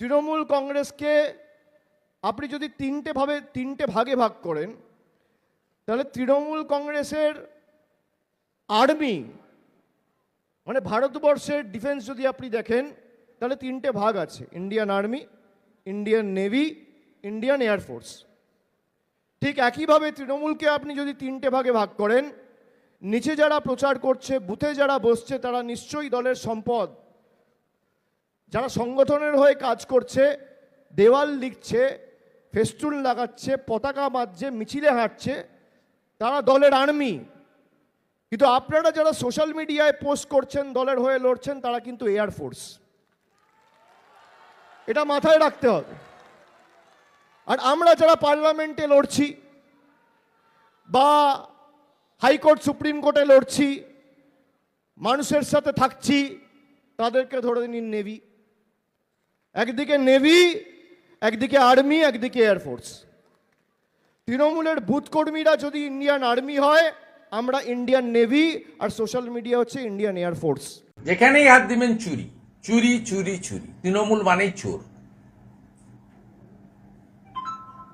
তৃণমূল কংগ্রেসকে আপনি যদি তিনটে ভাগে ভাগ করেন, তাহলে তৃণমূল কংগ্রেসের আর্মি মানে ভারতবর্ষের ডিফেন্স যদি আপনি দেখেন, তাহলে তিনটে ভাগ আছে: Indian army, Indian navy, Indian air force. ঠিক একইভাবে তৃণমূলকে আপনি যদি তিনটে ভাগে ভাগ করেন, নিচে যারা প্রচার করছে, বুথে যারা বসছে, তারা নিশ্চয়ই দলের সম্পদ। যারা সংগঠনের হয়ে কাজ করছে, দেওয়াল লিখছে, ফেস্টুন লাগাচ্ছে, পতাকা বাঁধছে, মিছিলে হাঁটছে, তারা দলের আর্মি। কিন্তু আপনারা যারা সোশ্যাল মিডিয়ায় পোস্ট করছেন, দলের হয়ে লড়ছেন, তারা কিন্তু এয়ারফোর্স। এটা মাথায় রাখতে হবে। আর আমরা যারা পার্লামেন্টে লড়ছি বা হাইকোর্ট সুপ্রিম কোর্টে লড়ছি, মানুষের সাথে থাকছি, তাদেরকে ধরে নিন নেভি। একদিকে নেভি, একদিকে আর্মি, একদিকে এয়ারফোর্স। তৃণমূলের বুথ কর্মীরা যদি ইন্ডিয়ান আর্মি হয়, আমরা ইন্ডিয়ান নেভি, আর সোশ্যাল মিডিয়া হচ্ছে ইন্ডিয়ান এয়ারফোর্স। যেখানেই হাত দিবেন চুরি চুরি চুরি চুরি। তৃণমূল মানেই চোর।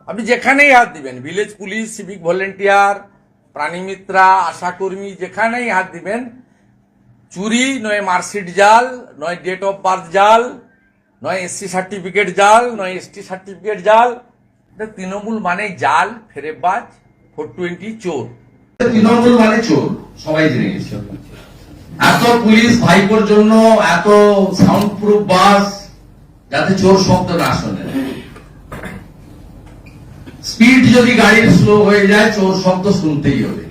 আপনি যেখানেই হাত দিবেন, ভিলেজ পুলিশ, সিভিক ভলেন্টিয়ার, প্রাণীমিত্রা, আশাকর্মী, যেখানেই হাত দিবেন, চুরি, নয় মার্কশিট জাল, নয় ডেট অফ বার্থ জাল, নয় এসসি সার্টিফিকেট জাল, নয় এসটি সার্টিফিকেট জাল। তৃণমূল মানে জাল, ফেরেবাজ, 420 চোর। তৃণমূল মানে চোর, সবাই জেনে গেছে। এত পুলিশ ভাইপোর জন্য এত সাউন্ড প্রুফ বাস, যাতে চোর শব্দ না শোনে। স্পিড যদি গাড়ির স্লো হয়ে যায়, চোর শব্দ শুনতেই হবে।